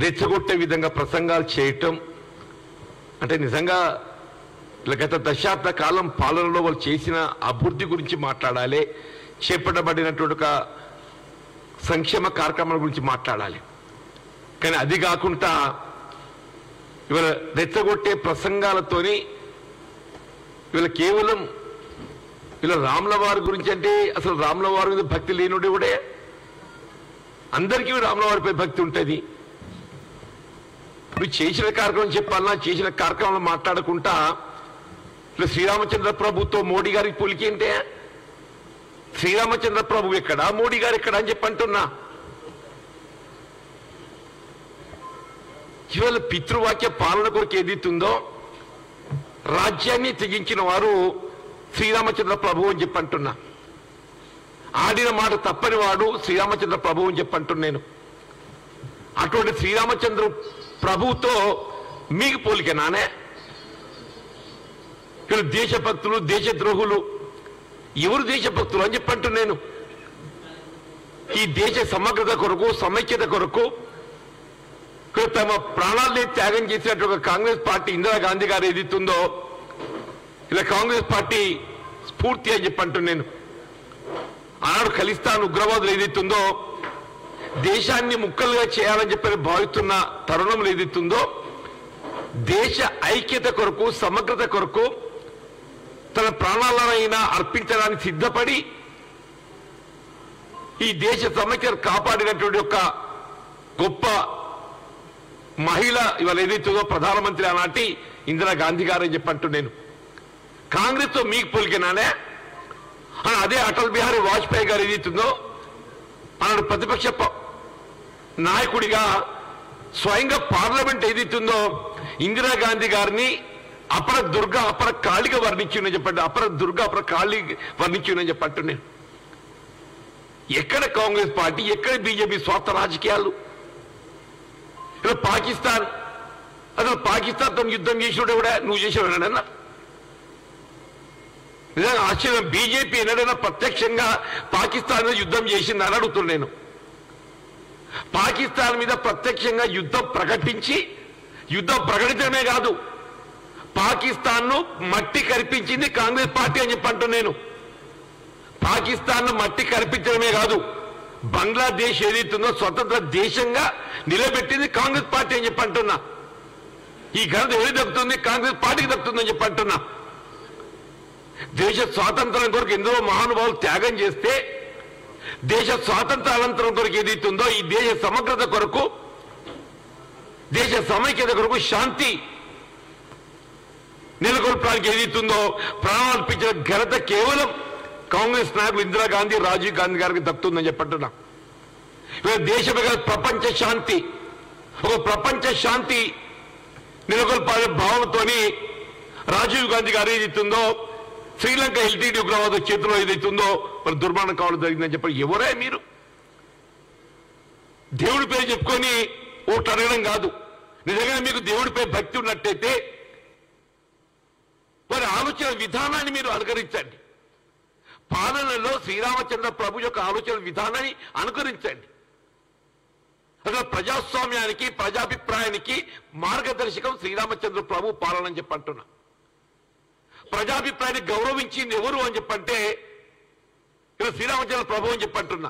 రెచ్చగొట్టే విధంగా ప్రసంగాలు చేయటం అంటే నిజంగా గత దశాబ్ద కాలం పాలనలో వాళ్ళు చేసిన అభివృద్ధి గురించి మాట్లాడాలి, చేపట్టబడినటువంటి ఒక సంక్షేమ కార్యక్రమాల గురించి మాట్లాడాలి. కానీ అది కాకుండా ఇవాళ రెచ్చగొట్టే ప్రసంగాలతోని ఇవాళ కేవలం ఇలా రాముల వారి గురించి అంటే అసలు రాముల వారి మీద భక్తి లేనుడే కూడా అందరికీ రాముల వారిపై భక్తి ఉంటుంది. నువ్వు చేసిన కార్యక్రమం చెప్పాలన్నా చేసిన కార్యక్రమంలో మాట్లాడుకుంటా ఇట్లా శ్రీరామచంద్ర ప్రభుతో మోడీ గారికి పోలికి ఏంటే శ్రీరామచంద్ర ప్రభు ఎక్కడా మోడీ గారు ఎక్కడా అని చెప్పంటున్నా. ఇవాళ పితృవాక్య పాలన కొరకు ఏదైతుందో రాజ్యాన్ని తెగించిన వారు శ్రీరామచంద్ర ప్రభు అని చెప్పంటున్నా. ఆడిన మాట తప్పని వాడు శ్రీరామచంద్ర ప్రభు అని చెప్పంటున్నాను. అటువంటి శ్రీరామచంద్ర ప్రభుతో మీకు పోలికనానే ఇక్కడ దేశభక్తులు దేశద్రోహులు ఎవరు దేశభక్తులు అని చెప్పంటున్నాను. ఈ దేశ సమగ్రత కొరకు సమైక్యత కొరకు తమ ప్రాణాలని త్యాగం చేసినట్టు ఒక కాంగ్రెస్ పార్టీ ఇందిరాగాంధీ గారు ఏదైతుందో ఇలా కాంగ్రెస్ పార్టీ స్ఫూర్తి అని చెప్పంటున్నాను. ఆనాడు ఖలిస్తాన్ ఉగ్రవాదులు ఏదైతుందో దేశాన్ని ముక్కలుగా చేయాలని చెప్పి భావిస్తున్న తరుణంలో ఏదైతుందో దేశ ఐక్యత కొరకు సమగ్రత కొరకు తన ప్రాణాలనైనా అర్పించడానికి సిద్ధపడి ఈ దేశ సమైక్యత కాపాడినటువంటి ఒక గొప్ప మహిళ ఇవాళ ఏదైతుందో ప్రధానమంత్రి ఆనాటి ఇందిరాగాంధీ గారు అని చెప్పంటున్నాను. కాంగ్రెస్ తో మీకు పోలికనానే అదే అటల్ బిహారీ వాజ్పేయి గారు ఏదైతుందో ఆనాడు ప్రతిపక్ష నాయకుడిగా స్వయంగా పార్లమెంట్ ఏదైతుందో ఇందిరాగాంధీ గారిని అపర దుర్గ అపర కాళిగా వర్ణించిందని చెప్పండి. అపర దుర్గ అపర కాళి వర్ణించిందని చెప్పంటున్నాను. ఎక్కడ కాంగ్రెస్ పార్టీ ఎక్కడ బీజేపీ స్వార్థ రాజకీయాలు? పాకిస్తాన్ అసలు పాకిస్తాన్తో యుద్ధం చేసినట్టు కూడా నువ్వు చేసేవాడన్నా నిజంగా ఆశ్చర్యం. బీజేపీ ఎన్నడైనా ప్రత్యక్షంగా పాకిస్తాన్ మీద యుద్ధం చేసిందని అడుగుతున్నాను. పాకిస్తాన్ మీద ప్రత్యక్షంగా యుద్ధం ప్రకటించి యుద్ధం ప్రకటించడమే కాదు పాకిస్తాన్ ను మట్టి కరిపించింది కాంగ్రెస్ పార్టీ అని చెప్పంటున్నాను. పాకిస్తాన్ ను మట్టి కరిపించడమే కాదు బంగ్లాదేశ్ ఏదైతుందో స్వతంత్ర దేశంగా నిలబెట్టింది కాంగ్రెస్ పార్టీ అని చెప్పంటున్నా. ఈ ఘనత ఎవరికి దక్కుతుంది? కాంగ్రెస్ పార్టీకి దక్కుతుందని చెప్పంటున్నా. దేశ స్వాతంత్రం కొరకు ఎందరో మహానుభావులు త్యాగం చేస్తే దేశ స్వాతంత్రానంతరం కొరకు ఏదైతుందో ఈ దేశ సమగ్రత కొరకు దేశ సమైక్యత కొరకు శాంతి నెలకొల్పడానికి ఏదైతుందో ప్రాణార్పించిన ఘనత కేవలం కాంగ్రెస్ నాయకులు ఇందిరాగాంధీ రాజీవ్ గాంధీ గారికి దక్కుతుందని చెప్పంటున్నా. దేశమే కాదు ప్రపంచ శాంతి ఒక ప్రపంచ శాంతి నెలకొల్పాలనే భావనతోని రాజీవ్ గాంధీ గారు ఏదైతుందో శ్రీలంక ఎల్టీడీ ఉగ్రవాద చేతిలో ఏదైతుందో మరి దుర్మరణం కావడం జరిగిందని చెప్పి ఎవరే మీరు? దేవుడి పేరు చెప్పుకొని ఓట్లు అడగడం కాదు. నిజంగా మీకు దేవుడిపై భక్తి ఉన్నట్టయితే వారి ఆలోచన విధానాన్ని మీరు అనుకరించండి. పాలనలో శ్రీరామచంద్ర ప్రభు యొక్క ఆలోచన విధానాన్ని అనుకరించండి. అసలు ప్రజాస్వామ్యానికి ప్రజాభిప్రాయానికి మార్గదర్శకం శ్రీరామచంద్ర ప్రభు పాలన అని చెప్పంటున్నా. ప్రజాభిప్రాయాన్ని గౌరవించింది ఎవరు అని చెప్పంటే ఇక్కడ శ్రీరామచంద్ర ప్రభు అని చెప్పంటున్నా.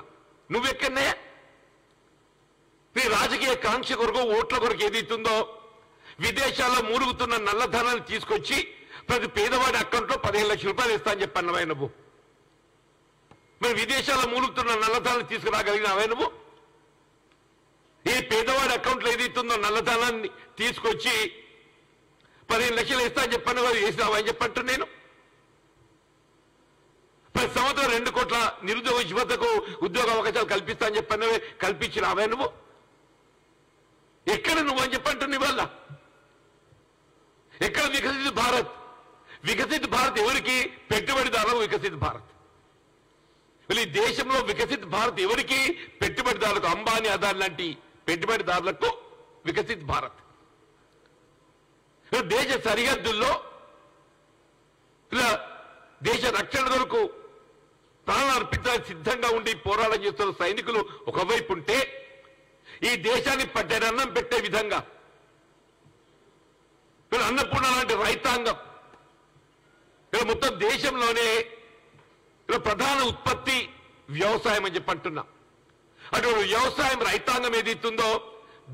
నువ్వెక్కడనే నీ రాజకీయ కాంక్ష కొరకు ఓట్ల కొరకు ఏదైతుందో విదేశాల్లో మూలుగుతున్న నల్లధనాన్ని తీసుకొచ్చి ప్రతి పేదవాడి అకౌంట్లో 15 లక్షల రూపాయలు ఇస్తా అని చెప్పన్నవే నువ్వు. మరి విదేశాల్లో మూలుగుతున్న నల్లధనాన్ని తీసుకురాగలిగినవే నువ్వు? ఈ పేదవాడి అకౌంట్లో ఏదైతుందో నల్లధనాన్ని తీసుకొచ్చి 15 లక్షలు ఇస్తా అని చెప్పాను వారు వేసినావా అని చెప్పంటు నేను. ప్రతి సంవత్సరం 2 కోట్ల నిరుద్యోగ యువతకు ఉద్యోగ అవకాశాలు కల్పిస్తా అని చెప్పాను కల్పించినావే నువ్వు? ఎక్కడ నువ్వు అని చెప్పంటున్నా ఇవాళ? ఎక్కడ వికసిత భారత్? వికసిత భారత్ ఎవరికి? పెట్టుబడిదారులకు వికసిత భారత్. ఈ దేశంలో వికసిత భారత్ ఎవరికి? పెట్టుబడిదారులకు, అంబానీ అదాని లాంటి పెట్టుబడిదారులకు వికసిత భారత్. దేశ సరిహద్దుల్లో ఇలా దేశ రక్షణ కొరకు ప్రాణాలు అర్పించడానికి సిద్ధంగా ఉండి పోరాటం చేస్తున్న సైనికులు ఒకవైపు ఉంటే ఈ దేశాన్ని పట్టెడన్నం పెట్టే విధంగా వీళ్ళు అన్నపూర్ణ లాంటి రైతాంగం వీళ్ళు మొత్తం దేశంలోనే ప్రధాన ఉత్పత్తి వ్యవసాయం అని చెప్పి అంటున్నా. అటువంటి వ్యవసాయం రైతాంగం ఏదైతుందో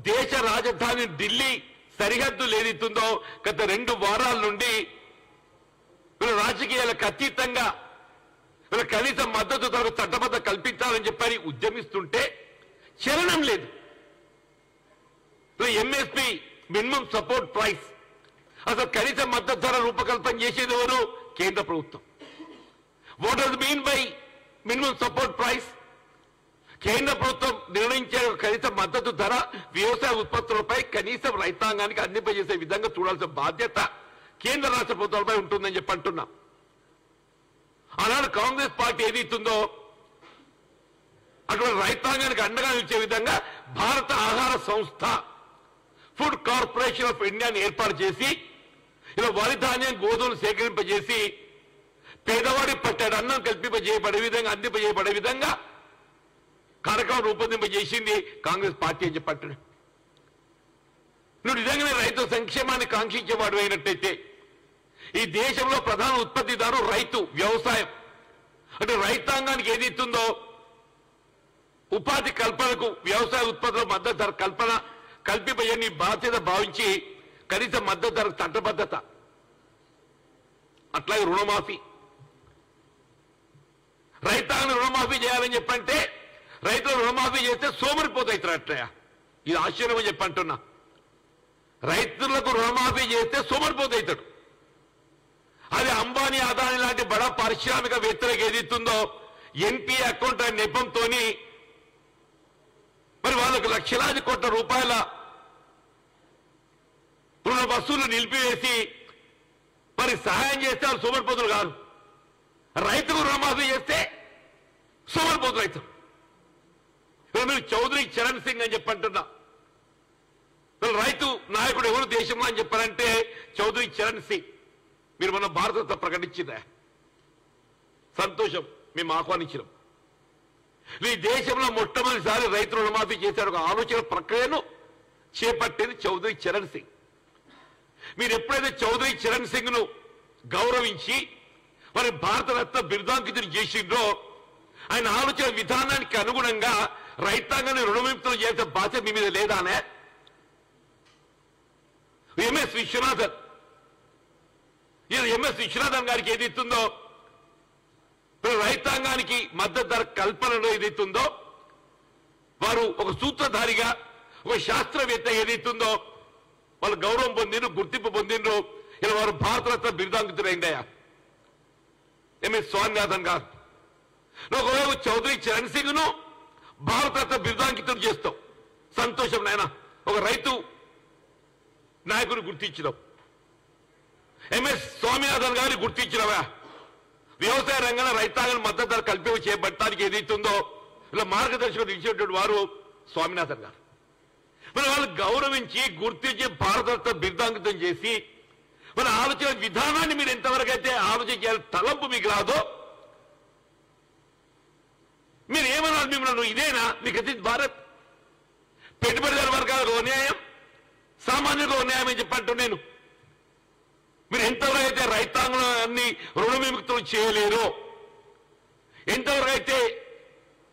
దేశ రాజధాని ఢిల్లీ సరిహద్దులు ఏదైతుందో గత 2 వారాల నుండి వీళ్ళ రాజకీయాలకు అతీతంగా వీళ్ళ కనీస మద్దతు ధరకు చట్టబద్ధ కల్పించాలని చెప్పని ఉద్యమిస్తుంటే చలనం లేదు. ఎంఎస్పి మినిమం సపోర్ట్ ప్రైస్ అసలు కనీస మద్దతు ధర రూపకల్పన చేసేది ఎవరు? కేంద్ర ప్రభుత్వం. What does mean by minimum support price? కేంద్ర ప్రభుత్వం నిర్ణయించే కనీస మద్దతు ధర వ్యవసాయ ఉత్పత్తులపై కనీసం రైతాంగానికి అందింపజేసే విధంగా చూడాల్సిన బాధ్యత కేంద్ర రాష్ట్ర ప్రభుత్వాలపై ఉంటుందని చెప్పి అంటున్నా. ఆనాడు కాంగ్రెస్ పార్టీ ఏదైతుందో అటువంటి రైతాంగానికి అండగా నిలిచే విధంగా భారత ఆహార సంస్థ ఫుడ్ కార్పొరేషన్ ఆఫ్ ఇండియాని ఏర్పాటు చేసి ఇలా వరి ధాన్యం గోధుమలు సేకరింపజేసి పేదవాడి పట్టాడు అన్నం కల్పింపజేయబడే విధంగా అందింపజేయబడే విధంగా కార్యక్రమం రూపొందింపజేసింది కాంగ్రెస్ పార్టీ అని చెప్పట్టు. నువ్వు నిజంగానే రైతు సంక్షేమాన్ని కాంక్షించేవాడు అయినట్టయితే ఈ దేశంలో ప్రధాన ఉత్పత్తిదారు రైతు వ్యవసాయం అంటే రైతాంగానికి ఏదైతుందో ఉపాధి కల్పనకు వ్యవసాయ ఉత్పత్తుల మద్దతు ధర కల్పింపజేయని బాధ్యత భావించి కనీస మద్దతు ధర చట్టబద్ధత అట్లాగే రుణమాఫీ రైతాంగం రుణమాఫీ చేయాలని చెప్పంటే రైతులు రుణమాఫీ చేస్తే సోమరిపోతాయితారు అట్లయా. ఇది ఆశ్చర్యం అని చెప్పంటున్నా. రైతులకు రుణమాఫీ చేస్తే సోమరిపోతాయితాడు. అది అంబానీ అదానీ లాంటి బడా పారిశ్రామికవేత్తలకు ఏదైతుందో ఎన్పిఏ అకౌంట్ అనే నెపంతో మరి వాళ్ళకు లక్షలాది కోట్ల రూపాయల రుణ వసూలు నిలిపివేసి మరి సహాయం చేస్తే వాళ్ళు సోమరిపోతులు కాదు. రైతుకు రుణమాఫీ చేస్తే సోమరిపోతులు అవుతారు. మీరు చౌదరి చరణ్ సింగ్ అని చెప్పంటున్నా. రైతు నాయకుడు ఎవరు దేశంలో అని చెప్పారంటే చౌదరి చరణ్ సింగ్. మీరు మన భారతరత్న ప్రకటించిందా? సంతోషం, మేము ఆహ్వానించినాం. ఈ దేశంలో మొట్టమొదటిసారి రైతు రుణమాఫీ చేసే ఒక ఆలోచన ప్రక్రియను చేపట్టేది చౌదరి చరణ్ సింగ్. మీరు ఎప్పుడైతే చౌదరి చరణ్ సింగ్ ను గౌరవించి మరి భారతరత్న బిరుదాంకితులు చేసిండ్రో ఆయన ఆలోచన విధానానికి అనుగుణంగా రైతాంగాన్ని రుణవిముక్తులు చేసే బాధ్యత మీ మీద లేదానే? ఎంఎస్ విశ్వనాథన్ గారికి ఏదైతుందో రైతాంగానికి మద్దతు ధర కల్పనలో ఏదైతుందో వారు ఒక సూత్రధారిగా ఒక శాస్త్రవేత్త ఏదైతుందో వాళ్ళు గౌరవం పొందిండ్రు, గుర్తింపు పొందిండ్రు. ఇలా వారు భారతరత్న బిరుదాంకితులైందయ్యా. ఎంఎస్ స్వామినాథన్ గారు ఒకవేళ చౌదరి చరణ్ సింగ్ ను భారతరత్న బిరుదాంకితులు చేస్తాం. సంతోషం నాయన, ఒక రైతు నాయకుడు గుర్తించడం. ఎంఎస్ స్వామినాథన్ గారిని గుర్తించినవా? వ్యవసాయ రంగంలో రైతాంగాన్ని మద్దతు ధర కల్పింప చేపట్టడానికి ఏదైతుందో ఇలా మార్గదర్శకులు ఇచ్చేటువంటి వారు స్వామినాథన్ గారు. మరి వాళ్ళు గౌరవించి గుర్తించి భారతరత్న బిరుదాంకితం చేసి మన ఆలోచన విధానాన్ని మీరు ఎంతవరకు అయితే ఆలోచన చేయాలి తలంపు మీకు రాదో మీరు ఏమన్నారు? మిమ్మల్ని ఇదేనా మీకు అతిథి భారత్? పెట్టుబడిదారు వర్గాలకు న్యాయం, సామాన్యులకు న్యాయం అని చెప్పంటూ నేను మీరు ఎంతవరకు అయితే రైతాంగాన్ని రుణ విముక్తులు చేయలేరో, ఎంతవరకు అయితే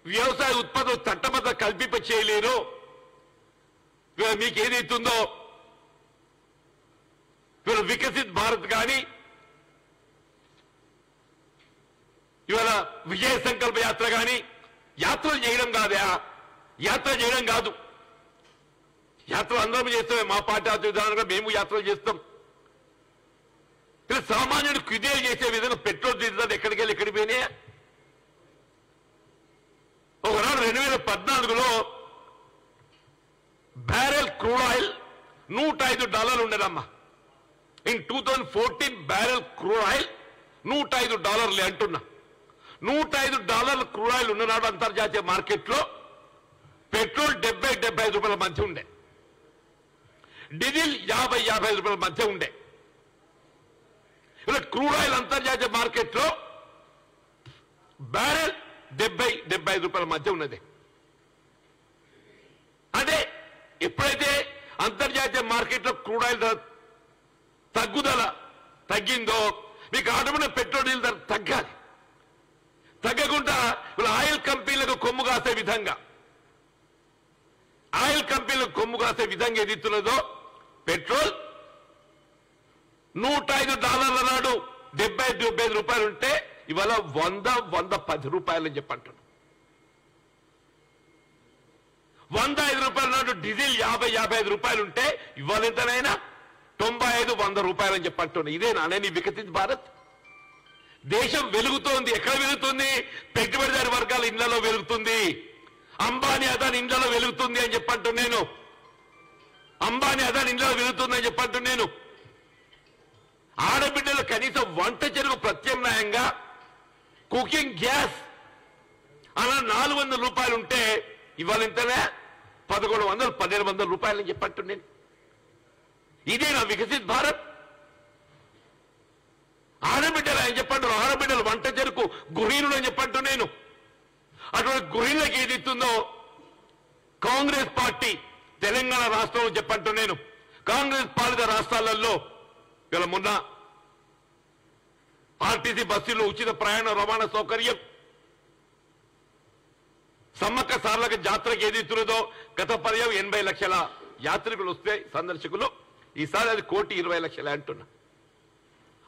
వ్యవసాయ ఉత్పత్తులు చట్టబద్ధ కల్పింప చేయలేరో, మీకు ఏదైతుందో ఇవాళ వికసిత్ భారత్ కానీ ఇవాళ విజయ సంకల్ప యాత్ర కానీ యాత్రలు చేయడం కాదా? యాత్ర చేయడం కాదు. యాత్రలు అందరం చేస్తామే, మా పార్టీ విధానంగా మేము యాత్రలు చేస్తాం. సామాన్యుడు క్విదేలు చేసే విధంగా పెట్రోల్ డీజిల్ ఎక్కడికి వెళ్ళి ఎక్కడికి పోయినాయా? ఒకనాడు 2014లో బ్యారెల్ క్రూడ్ ఆయిల్ $105 ఉండేదమ్మా. ఇన్ 2014 బ్యారెల్ క్రూడ్ ఆయిల్ $105 అంటున్నా. $105 క్రూడ్ ఆయిల్ ఉన్ననాడు అంతర్జాతీయ మార్కెట్లో పెట్రోల్ 70-75 రూపాయల మధ్య ఉండే, డీజిల్ 50-55 రూపాయల మధ్య ఉండే. ఇలా క్రూడ్ ఆయిల్ అంతర్జాతీయ మార్కెట్లో బ్యారెల్ 70-75 రూపాయల మధ్య ఉన్నది. అంటే ఎప్పుడైతే అంతర్జాతీయ మార్కెట్లో క్రూడ్ ఆయిల్ ధర తగ్గిందో మీకు ఆటోమేటిక్ పెట్రోల్ డీజిల్ ధర తగ్గాలి. తగ్గకుండా ఇప్పుడు ఆయిల్ కంపెనీలకు కొమ్ము కాసే విధంగా ఏదిస్తున్నదో పెట్రోల్ $105 నాడు $70-75 ఉంటే ఇవాళ 110 రూపాయలు అని చెప్పంటున్నాను. $105 నాడు డీజిల్ 50-55 రూపాయలు ఉంటే ఇవాళ ఎంతనైనా 95-100 రూపాయలు అని చెప్పంటున్నాను. ఇదేనా నేను వికసిత్ భారత్? దేశం వెలుగుతోంది. ఎక్కడ వెలుగుతుంది? పెట్టుబడిదారి వర్గాల ఇళ్లలో వెలుగుతుంది. అంబానీ అదాని ఇండ్లలో వెలుగుతుంది అని చెప్పంటున్నాను. అంబానీ అదాని ఇండ్లలో వెలుగుతుంది అని చెప్పంటున్నాను. ఆడబిడ్డలు కనీసం వంట చెరుకు ప్రత్యామ్నాయంగా కుకింగ్ గ్యాస్ అలా 400 రూపాయలు ఉంటే ఇవాళ ఎంతనే 1100-1200 రూపాయలు అని చెప్పంటున్నాను. ఇదే నా వికసిత్ భారత్? ఆడబిడ్డలు అని చెప్పంటారు. ఆడబిడ్డలు వంట చెరుకు గృహిణులు అని చెప్పంటున్నాను. అటువంటి గృహిణులకు ఏది ఇస్తుందో కాంగ్రెస్ పార్టీ తెలంగాణ రాష్ట్రంలో చెప్పంటున్నాను. కాంగ్రెస్ పాలిత రాష్ట్రాలలో ఇలా మొన్న ఆర్టీసీ బస్సుల్లో ఉచిత ప్రయాణ రవాణా సౌకర్యం, సమ్మక్క సార్లక జాతరకు ఏది ఇస్తున్నదో గత పర్యాయం 80 లక్షల యాత్రికులు వస్తే సందర్శకులు, ఈసారి అది 1,20,00,000 అంటున్నా.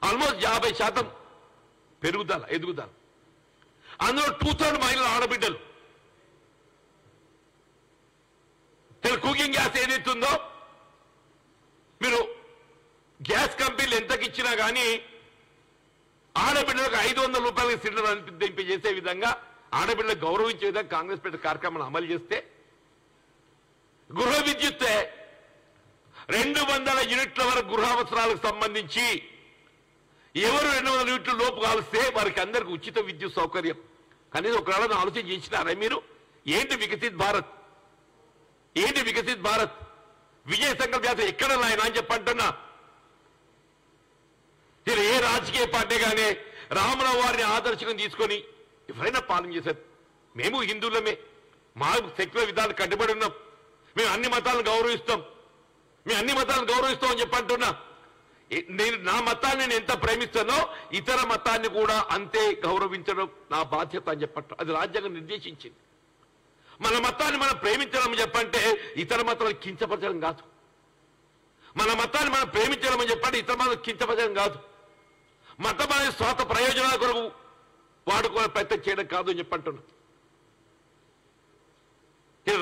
ఆల్మోస్ట్ 50% ఎదుగుదల. అందులో 2/3 మహిళల ఆడబిడ్డలు. కుకింగ్ గ్యాస్ ఏదైతుందో మీరు గ్యాస్ కంపెనీలు ఎంతకి ఇచ్చినా కానీ ఆడబిడ్డలకు 500 రూపాయలకి సిలిండర్ చేసే విధంగా, ఆడబిడ్డలకు గౌరవించే విధంగా కాంగ్రెస్ పార్టీ కార్యక్రమాన్ని అమలు చేస్తే, గృహ విద్యుత్ 200 యూనిట్ల వరకు గృహ అవసరాలకు సంబంధించి ఎవరు 200 యూనిట్ల లోపు కాలిస్తే వారికి అందరికి ఉచిత విద్యుత్ సౌకర్యం. కనీసం ఒకవేళ ఆలోచన చేసినారా మీరు? ఏంటి వికసిత్ భారత్? విజయ సంకల్ప యాత్ర ఎక్కడ నాయన అని చెప్పంటున్నా. ఏ రాజకీయ పార్టీ గానే రాముల వారిని ఆదర్శంగా తీసుకొని ఎవరైనా పాలన చేశారు. మేము హిందువులమే, మా సెక్యులర్ విధాలు కట్టుబడి ఉన్నాం, మేము అన్ని మతాలను గౌరవిస్తాం అని చెప్పంటున్నా. నా మతాన్ని నేను ఎంత ప్రేమిస్తానో ఇతర మతాన్ని కూడా అంతే గౌరవించడం నా బాధ్యత అని చెప్పట్టు. అది రాజ్యాంగం నిర్దేశించింది. మన మతాన్ని మనం ప్రేమించడం చెప్పంటే ఇతర మతాలను కించపరచడం కాదు. మన మతాన్ని మనం ప్రేమించడం అని చెప్పంటే ఇతర మతాలను కించపరచడం కాదు. మతం అనేది స్వార్థ ప్రయోజనాల కొరకు వాడుకోవడం ప్రయత్నం చేయడం కాదు అని చెప్పంటున్నా.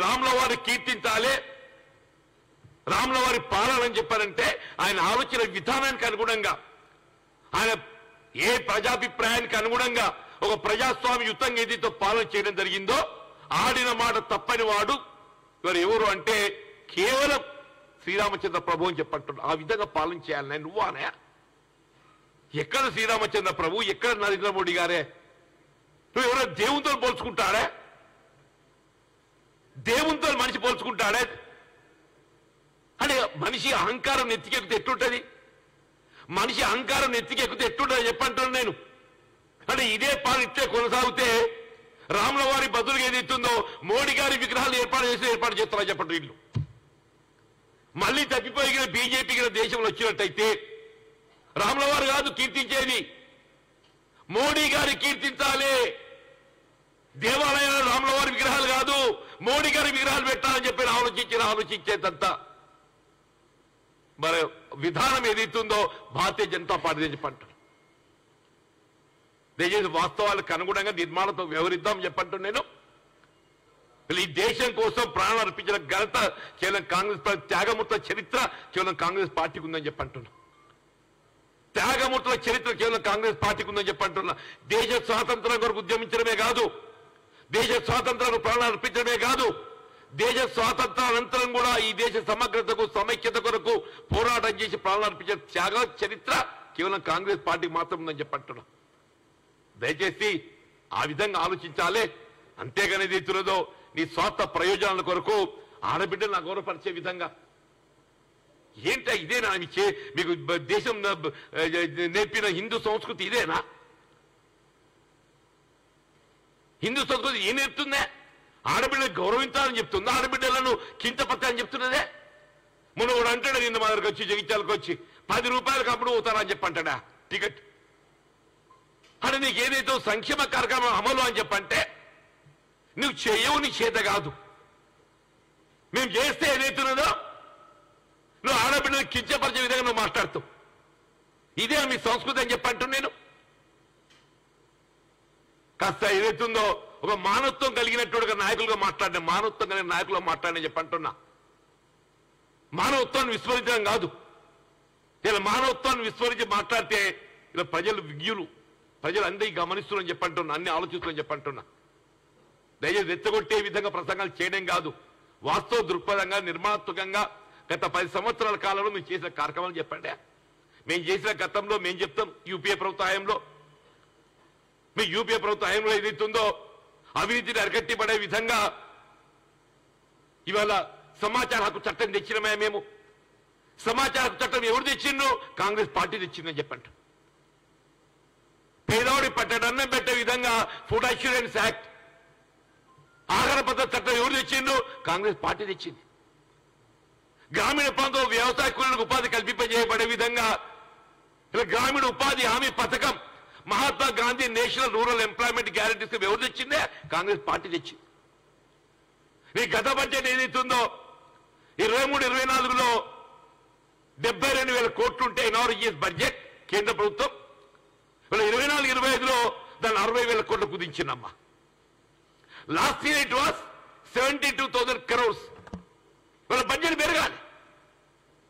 రాముల వారిని కీర్తించాలి, రాముల వారి పాలన అని చెప్పారంటే ఆయన ఆలోచన విధానానికి అనుగుణంగా, ఆయన ఏ ప్రజాభిప్రాయానికి అనుగుణంగా ఒక ప్రజాస్వామ్యయుతంగా ఏదైతే పాలన చేయడం జరిగిందో, ఆడిన మాట తప్పని వాడు ఎవరు అంటే కేవలం శ్రీరామచంద్ర ప్రభు అని చెప్పంటున్నాడు. ఆ విధంగా పాలన చేయాలి. నేను నువ్వు అనయా? ఎక్కడ శ్రీరామచంద్ర ప్రభు, ఎక్కడ నరేంద్ర మోడీ గారే? నువ్వు ఎవరో దేవునితో పోల్చుకుంటాడే? దేవునితో మనిషి పోల్చుకుంటాడే? అంటే మనిషి అహంకారం నెత్తికెక్కితే ఎట్టుంటది? మనిషి అహంకారం నెత్తికెక్కితే ఎట్టుంటది చెప్పంటున్నాను నేను. అంటే ఇదే పాలన ఇట్లే కొనసాగితే రాముల వారి బదులుగా ఏదైతుందో మోడీ గారి విగ్రహాలు ఏర్పాటు చేస్తారా చెప్పండి. వీళ్ళు మళ్ళీ తప్పిపోయిన బీజేపీ దేశంలో వచ్చినట్టయితే రాముల వారు కాదు కీర్తించేది, మోడీ గారి కీర్తించాలి. దేవాలయాల్లో రాముల వారి విగ్రహాలు కాదు, మోడీ గారి విగ్రహాలు పెట్టాలని చెప్పి ఆలోచించేదంత మరి విధానం ఏదైతుందో భారతీయ జనతా పార్టీ చెప్పంటారు. దయచేసి వాస్తవాలకు అనుగుణంగా నిర్మాణంతో వ్యవహరిద్దాం చెప్పంటాను నేను. ఈ దేశం కోసం ప్రాణాలు అర్పించిన ఘనత కేవలం కాంగ్రెస్ పార్టీ, త్యాగమూర్తుల చరిత్ర కేవలం కాంగ్రెస్ పార్టీకి ఉందని చెప్పంటున్నా. త్యాగమూర్తుల చరిత్ర కేవలం కాంగ్రెస్ పార్టీకి ఉందని చెప్పంటున్నా. దేశ స్వాతంత్రం కొరకు ఉద్యమించడమే కాదు, దేశ స్వాతంత్రానికి ప్రాణాలు అర్పించడమే కాదు, దేశ స్వాతంత్రానంతరం కూడా ఈ దేశ సమగ్రతకు సమైక్యత కొరకు పోరాటం చేసి ప్రాణాలు అర్పించిన త్యాగ చరిత్ర కేవలం కాంగ్రెస్ పార్టీకి మాత్రం ఉందని చెప్పంటున్నా. దయచేసి ఆ విధంగా ఆలోచించాలి. అంతేగాని ఏదైతున్నదో నీ స్వార్థ ప్రయోజనాల కొరకు ఆడబిడ్డను అగౌరవపరిచే విధంగా ఏంట? ఇదేనా మీకు దేశం నేర్పిన హిందూ సంస్కృతి? ఇదేనా హిందూ సంస్కృతి? ఏం నేర్పుతుందే? ఆడబిడ్డలు గౌరవించాలని చెప్తుందా? ఆడబిడ్డలను కించపరచాలని చెప్తున్నదే. మనం కూడా అంటాడు నిన్న మా దగ్గరకు వచ్చి జగిత్యాలకు వచ్చి 10 రూపాయలకు అప్పుడు పోతారా అని చెప్పంటాడా టికెట్. అంటే నీకు ఏదైతే సంక్షేమ కార్యక్రమం అమలు అని చెప్పంటే నువ్వు చేయవు, నీ చేత కాదు. మేము చేస్తే ఏదైతున్నదో నువ్వు ఆడబిడ్డలు కించపరిచే విధంగా నువ్వు మాట్లాడుతావు. ఇదే మీ సంస్కృతి అని చెప్పంటూ నేను కాస్త ఏదైతుందో ఒక మానవత్వం కలిగినట్టుగా నాయకులుగా మాట్లాడిన, మానవత్వం కలిగిన నాయకులుగా మాట్లాడిన చెప్పంటున్నా. మానవత్వాన్ని విస్మరించడం కాదు. ఇలా మానవత్వాన్ని విస్మరించి మాట్లాడితే ఇలా ప్రజలు విజ్ఞులు, ప్రజలు అందరికీ గమనిస్తున్నారని చెప్పంటున్నా, అన్ని ఆలోచిస్తున్నారని చెప్పంటున్నా. దయచేసి రెచ్చగొట్టే విధంగా ప్రసంగాలు చేయడం కాదు, వాస్తవ దృక్పథంగా నిర్మాణాత్మకంగా గత 10 సంవత్సరాల కాలంలో మేము చేసిన కార్యక్రమాలు చెప్పండి. మేము చేసిన గతంలో మేము చెప్తాం. యూపీఏ ప్రభుత్వ హయాంలో, మీ యూపీఏ ప్రభుత్వ హయాంలో ఏదైతుందో అవినీతిని అరికట్టిపడే విధంగా ఇవాళ సమాచార హక్కు చట్టం తెచ్చినమే. మేము సమాచార హక్కు చట్టం ఎవరు తెచ్చిండ్రు? కాంగ్రెస్ పార్టీ తెచ్చిందని చెప్పండి. పేదవాడి పట్టడన్నం పెట్టే విధంగా ఫుడ్ అష్యూరెన్స్ యాక్ట్, ఆహార భద్రత చట్టం ఎవరు తెచ్చిండ్రు? కాంగ్రెస్ పార్టీ తెచ్చింది. గ్రామీణ ప్రాంతంలో వ్యవసాయ కూలీలకు ఉపాధి కల్పింపజేయబడే విధంగా గ్రామీణ ఉపాధి హామీ పథకం, Mahatma Gandhi national rural employment guarantee scheme ఎవరు తెచ్చిందే? కాంగ్రెస్ పార్టీ తెచ్చింది. నీ గత బడ్జెట్ ఏదైతుందో 23-24లో 72,000 కోట్లు ఉంటే ఎన్ఆర్ఈఎస్ బడ్జెట్ కేంద్ర ప్రభుత్వం, 24-25లో దాన్ని 60,000 కోట్లు కుదించిందమ్మా. Last year it was 72,000 crores. వాళ్ళ బడ్జెట్ పెరగాలి.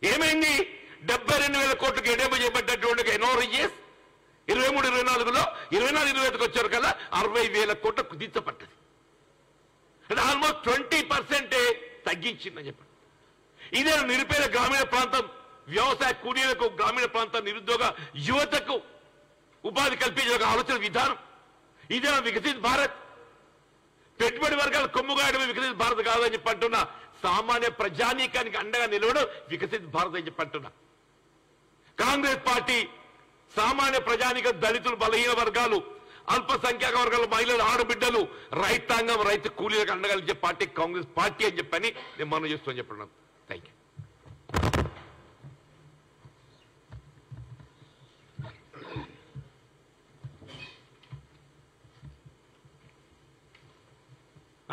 ఏమైంది? 72,000 కోట్లకు ఎడమ చేయబడ్డటువంటి ఎన్ఆర్ఈఎస్ 23-24లో 24-25కి వచ్చారు కదా 60,000 కోట్లకు కుదించబడ్డది. అంటే ఆల్మోస్ట్ 20% తగ్గించిందని చెప్పండి. ఇదే నిరుపేద గ్రామీణ ప్రాంతం వ్యవసాయ కూలీలకు, గ్రామీణ ప్రాంతం నిరుద్యోగ యువతకు ఉపాధి కల్పించే ఒక ఆలోచన విధానం. ఇదే వికసిత్ భారత్. పెట్టుబడి వర్గాలు కొమ్ముగాయడమే వికసిత్ భారత్ కాదని చెప్పి అంటున్నా. సామాన్య ప్రజానీకానికి అండగా నిలవడం వికసిత్ భారత్ అని చెప్పి అంటున్నా. కాంగ్రెస్ పార్టీ సామాన్య ప్రజానీక, దళితులు, బలహీన వర్గాలు, అల్పసంఖ్యాక వర్గాలు, మహిళలు, ఆడబిడ్డలు, రైతాంగం, రైతు కూలీలకు అండగలిగే పార్టీ కాంగ్రెస్ పార్టీ అని చెప్పని నేను మనం చేస్తామని చెప్పినాను. Thank you.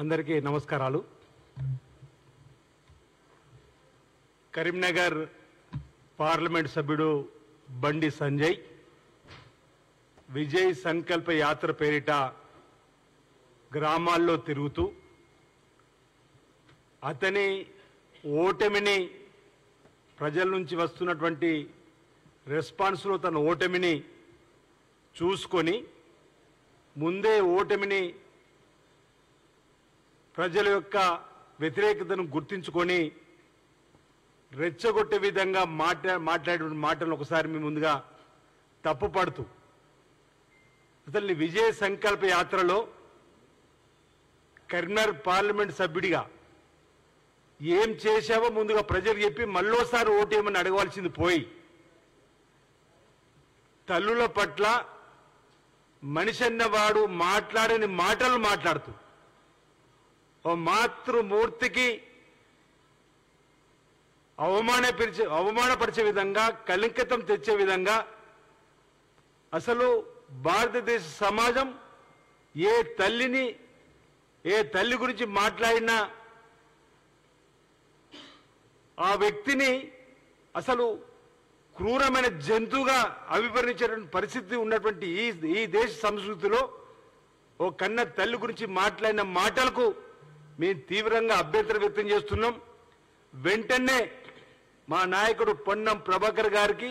అందరికీ నమస్కారాలు. కరీంనగర్ పార్లమెంట్ సభ్యుడు బండి సంజయ్ విజయ్ సంకల్ప యాత్ర పేరిట గ్రామాల్లో తిరుగుతూ అతని ఓటమిని, ప్రజల నుంచి వస్తున్నటువంటి రెస్పాన్స్లో తన ఓటమిని చూసుకొని ముందే ఓటమిని, ప్రజల యొక్క వ్యతిరేకతను గుర్తించుకొని రెచ్చగొట్టే విధంగా మాట్లాడే మాటలను ఒకసారి మీ ముందుగా తప్పుపడుతూ అసలు విజయ సంకల్ప యాత్రలో కరీంనగర్ పార్లమెంట్ సభ్యుడిగా ఏం చేశావో ముందుగా ప్రజలకు చెప్పి మళ్ళోసారి ఓటేయమని అడగవలసింది పోయి, తల్లుల పట్ల మనిషి అన్నవాడు మాట్లాడని మాటలు మాట్లాడుతూ ఓ మాతృమూర్తికి అవమానపరిచే విధంగా, కళంకితం తెచ్చే విధంగా అసలు భారతదేశ సమాజం ఏ తల్లి గురించి మాట్లాడినా ఆ వ్యక్తిని అసలు క్రూరమైన జంతువుగా అభివర్ణించేటువంటి పరిస్థితి ఉన్నటువంటి ఈ దేశ సంస్కృతిలో ఓ కన్న తల్లి గురించి మాట్లాడిన మాటలకు మేము తీవ్రంగా అభ్యంతరం వ్యక్తం చేస్తున్నాం. వెంటనే మా నాయకుడు పొన్నం ప్రభాకర్ గారికి,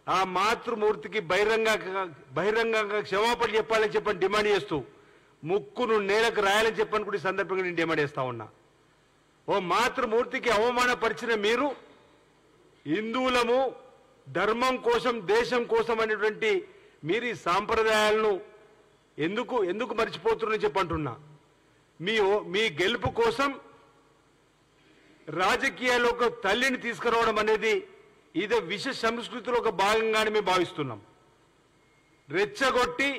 ఆ మాతృమూర్తికి బహిరంగంగా క్షమాపణ చెప్పాలని చెప్పని డిమాండ్ చేస్తూ ముక్కును నేలకు రాయాలని చెప్పని కూడా ఈ సందర్భంగా నేను డిమాండ్ చేస్తా ఉన్నా. ఓ మాతృమూర్తికి అవమానపరిచిన మీరు హిందువులము, ధర్మం కోసం, దేశం కోసం అనేటువంటి మీరు ఈ సాంప్రదాయాలను ఎందుకు మర్చిపోతున్నారని చెప్పంటున్నా. మీ గెలుపు కోసం రాజకీయాల్లో ఒక తల్లిని తీసుకురావడం అనేది ఇదే విష సంస్కృతిలో ఒక భాగంగానే మేము భావిస్తున్నాం. రెచ్చగొట్టి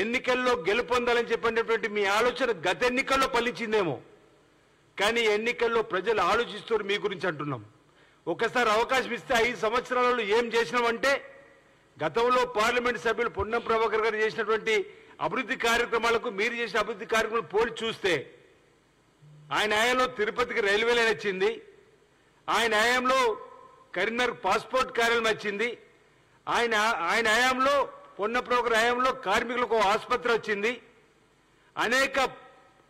ఎన్నికల్లో గెలుపొందాలని చెప్పినటువంటి మీ ఆలోచన గత ఎన్నికల్లో ఫలించిందేమో, కానీ ఎన్నికల్లో ప్రజలు ఆలోచిస్తారు మీ గురించి అంటున్నాం. ఒకసారి అవకాశం ఇస్తే 5 సంవత్సరాలలో ఏం చేసినామంటే, గతంలో పార్లమెంట్ సభ్యులు పొన్నం ప్రభాకర్ గారు చేసినటువంటి అభివృద్ధి కార్యక్రమాలకు మీరు చేసిన అభివృద్ధి కార్యక్రమాలు పోలి చూస్తే, ఆయన హయాంలో తిరుపతికి రైల్వే లైన్ వచ్చింది, ఆయన హయాంలో కరీంనగర్ పాస్పోర్ట్ కార్యాలయం వచ్చింది, ఆయన హయాంలో పొన్నం ప్రభాకర్ హయాంలో కార్మికులకు ఆసుపత్రి వచ్చింది, అనేక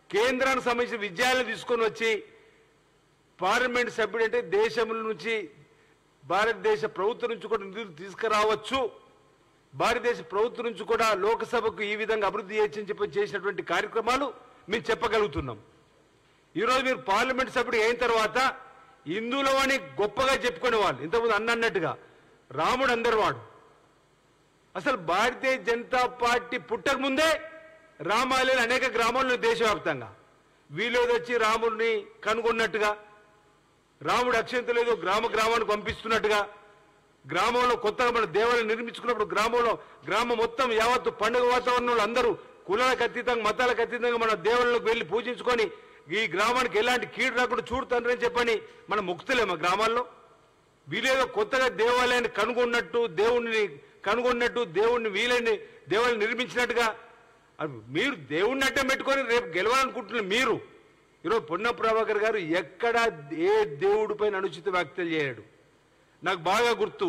కేంద్రానికి సంబంధించిన విద్యాలయాలు తీసుకొని వచ్చి పార్లమెంట్ సభ్యుడు అంటే దేశం నుంచి భారతదేశ ప్రభుత్వం నుంచి కూడా నిధులు తీసుకురావచ్చు, భారతదేశ ప్రభుత్వం నుంచి కూడా లోకసభకు ఈ విధంగా అభివృద్ధి చేయొచ్చని చెప్పి చేసినటువంటి కార్యక్రమాలు మేము చెప్పగలుగుతున్నాం. ఈరోజు మీరు పార్లమెంట్ సభ్యుడు అయిన తర్వాత హిందువులు అని గొప్పగా చెప్పుకునే వాళ్ళు, ఇంతకుముందు అన్నట్టుగా రాముడు అందరివాడు. అసలు భారతీయ జనతా పార్టీ పుట్టక ముందే రామాలయాలు అనేక గ్రామాల్లో దేశవ్యాప్తంగా వీళ్ళు వచ్చి రాముడిని కనుగొన్నట్టుగా, రాముడు అక్షంతలు ఏదో గ్రామానికి పంపిస్తున్నట్టుగా, గ్రామంలో కొత్తగా మన దేవాలయం నిర్మించుకున్నప్పుడు గ్రామం మొత్తం యావత్తు పండుగ వాతావరణంలో అందరూ కులాలకు అతీతంగా మతాలకు అతీతంగా మన దేవాలయంలోకి వెళ్ళి పూజించుకొని ఈ గ్రామానికి ఎలాంటి కీడు రాకుండా చూడుతండ్రి అని చెప్పని మనం ముక్తులేమా గ్రామాల్లో. వీలేదో కొత్తగా దేవాలయాన్ని కనుగొన్నట్టు దేవుణ్ణి వీళ్ళని దేవాలయం నిర్మించినట్టుగా మీరు దేవుణ్ణి అడ్డం పెట్టుకొని రేపు గెలవాలనుకుంటున్నారు. మీరు ఈరోజు పొన్నం ప్రభాకర్ గారు ఎక్కడా ఏ దేవుడి పైన అనుచిత వ్యాఖ్యలు చేయడు. నాకు బాగా గుర్తు,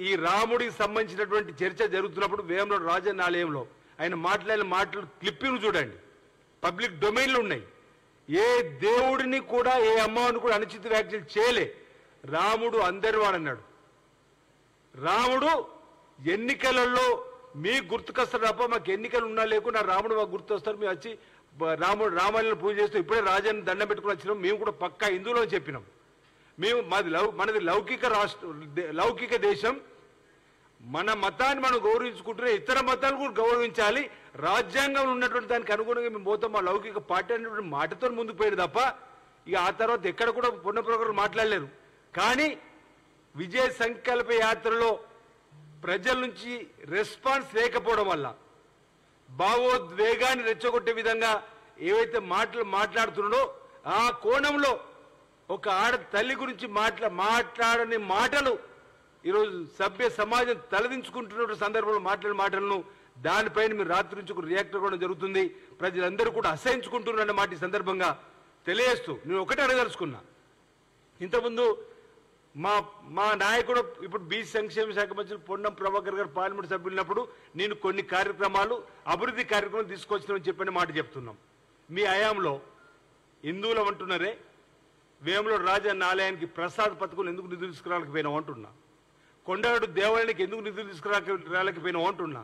ఈ రాముడికి సంబంధించినటువంటి చర్చ జరుగుతున్నప్పుడు వేములవాడ రాజన్న ఆలయంలో ఆయన మాట్లాడిన మాటలు క్లిప్పింగ్ చూడండి, పబ్లిక్ డొమైన్లు ఉన్నాయి. ఏ దేవుడిని కూడా ఏ అమ్మవారిని కూడా అనుచిత వ్యాఖ్యలు చేయలే. రాముడు అందరి వాడన్నాడు. రాముడు ఎన్నికలలో మీకు గుర్తుకొస్తాడు తప్ప మాకు ఎన్నికలు ఉన్నా లేకుండా రాముడు మాకు గుర్తొస్తారు, మేము వచ్చి రామాయణం పూజ చేస్తూ ఇప్పుడే రాజాన్ని దండం పెట్టుకుని వచ్చినాం, మేము కూడా పక్కా హిందువులో చెప్పినాం. మనది లౌకిక దేశం, మన మతాన్ని మనం గౌరవించుకుంటున్న ఇతర మతాలను కూడా గౌరవించాలి, రాజ్యాంగంలో ఉన్నటువంటి దానికి అనుగుణంగా మేము పోతాం మా లౌకిక పార్టీ అనేటువంటి మాటతో ముందుకు పోయాడు తప్ప ఇక ఆ తర్వాత ఎక్కడ కూడా పొన్నం ప్రభాకర్ మాట్లాడలేరు. కానీ విజయ సంకల్ప యాత్రలో ప్రజల నుంచి రెస్పాన్స్ లేకపోవడం వల్ల భావోద్వేగాన్ని రెచ్చగొట్టే విధంగా ఏవైతే మాట్లాడుతున్నాడో ఆ కోణంలో ఒక ఆడ తల్లి గురించి మాట్లాడని మాటలు ఈరోజు సభ్య సమాజం తలదించుకుంటున్న సందర్భంలో మాట్లాడిన మాటలను దానిపైన మీరు రాత్రి నుంచి ఒక రియాక్ట్ అవ్వడం జరుగుతుంది. ప్రజలందరూ కూడా అసహించుకుంటున్నారన్న మాట ఈ సందర్భంగా తెలియజేస్తూ నేను ఒకటే అడగదలుచుకున్నా. ఇంతకుముందు మా నాయకుడు ఇప్పుడు బీసీ సంక్షేమ శాఖ మంత్రి పొన్నం ప్రభాకర్ గారు పార్లమెంట్ సభ్యులున్నప్పుడు నేను కొన్ని కార్యక్రమాలు అభివృద్ధి కార్యక్రమాలు తీసుకొచ్చినామని చెప్పిన మాట చెప్తున్నాం. మీ హయాంలో హిందువులు అంటున్నారే వేములవాడ రాజన్న ఆలయానికి ప్రసాద్ పథకం ఎందుకు నిధులు తీసుకురాలేకపోయినాం అంటున్నా, కొండగట్టు దేవాలయానికి ఎందుకు నిధులు తీసుకురాలేకపోయినాం అంటున్నా.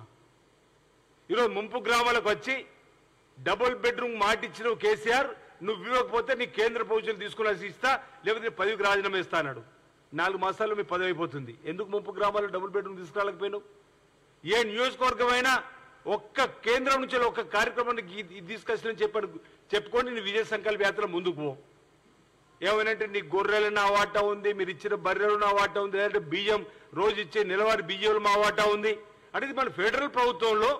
ఈరోజు ముంపు గ్రామాలకు వచ్చి డబుల్ బెడ్రూమ్ మాట ఇచ్చిన కేసీఆర్, నువ్వు ఇవ్వకపోతే నీ కేంద్ర ప్రభుత్వం తీసుకుని ఇస్తా, లేకపోతే 10కి రాజీనామా ఇస్తా అన్నాడు. 4 మాసాల్లో మీ పదవి అయిపోతుంది. ఎందుకు ముంపు గ్రామాల్లో డబుల్ బెడ్రూమ్ తీసుకురాలేకపోయినావు? ఏ నియోజకవర్గమైనా ఒక్క కేంద్రం నుంచి ఒక్క కార్యక్రమానికి తీసుకొచ్చిన చెప్పుకొని నీ విజయ సంకల్ప యాత్ర ముందుకు పో. ఏమనంటే నీ గొర్రెలు నా వాటా ఉంది, మీరు ఇచ్చిన బర్రెలు నా వాటా ఉంది, లేదంటే బియ్యం రోజు ఇచ్చే నెలవారి బియ్యం మా వాటా ఉంది అంటే మన ఫెడరల్ ప్రభుత్వంలో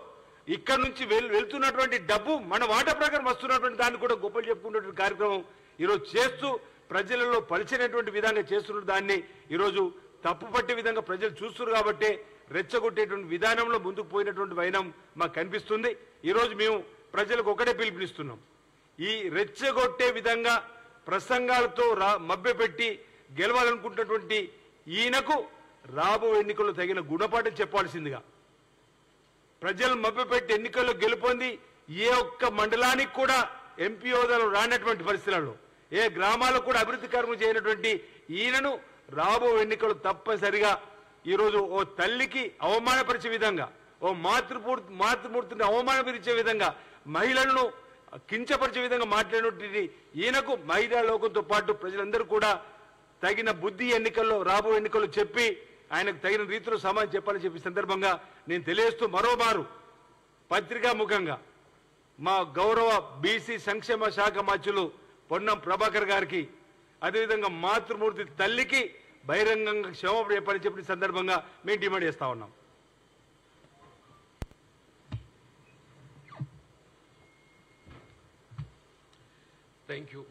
ఇక్కడ నుంచి వెళ్తున్నటువంటి డబ్బు మన వాటా ప్రకారం వస్తున్నటువంటి దాన్ని కూడా గొప్పలు చెప్పుకున్నటువంటి కార్యక్రమం ఈరోజు చేస్తూ ప్రజలలో పలిచినటువంటి విధంగా చేస్తున్న దాన్ని ఈరోజు తప్పు పట్టే విధంగా ప్రజలు చూస్తున్నారు కాబట్టి రెచ్చగొట్టేటువంటి విధానంలో ముందుకు పోయినటువంటి వైనం మాకు కనిపిస్తుంది. ఈరోజు మేము ప్రజలకు ఒకటే పిలుపునిస్తున్నాం, ఈ రెచ్చగొట్టే విధంగా ప్రసంగాలతో మభ్యపెట్టి గెలవాలనుకుంటున్నటువంటి ఈయనకు రాబో ఎన్నికల్లో తగిన గుణపాఠం చెప్పాల్సిందిగా, ప్రజలు మభ్యపెట్టి ఎన్నికల్లో గెలుపొంది ఏ ఒక్క మండలానికి కూడా ఎంపీ హోదాలో రానటువంటి పరిస్థితులలో ఏ గ్రామాలకు కూడా అభివృద్ధి కార్యక్రమం చేయనటువంటి ఈయనను రాబో ఎన్నికలు తప్పనిసరిగా ఈరోజు ఓ తల్లికి అవమానపరిచే విధంగా, ఓ మాతృమూర్తిని అవమానపరిచే విధంగా, మహిళలను కించపరిచే విధంగా మాట్లాడినటువంటి ఈయనకు మహిళా లోకంతో పాటు ప్రజలందరూ కూడా తగిన బుద్ధి ఎన్నికల్లో రాబో ఎన్నికల్లో చెప్పి ఆయనకు తగిన రీతిలో సమాధానం చెప్పాలని చెప్పి సందర్భంగా నేను తెలియజేస్తూ మరోమారు పత్రికా ముఖంగా మా గౌరవ బీసీ సంక్షేమ శాఖ మంత్రులు పొన్నం ప్రభాకర్ గారికి అదేవిధంగా మాతృమూర్తి తల్లికి బహిరంగంగా క్షమాపణ చెప్పాలని చెప్పిన సందర్భంగా మేము డిమాండ్ చేస్తా ఉన్నాం. Thank you.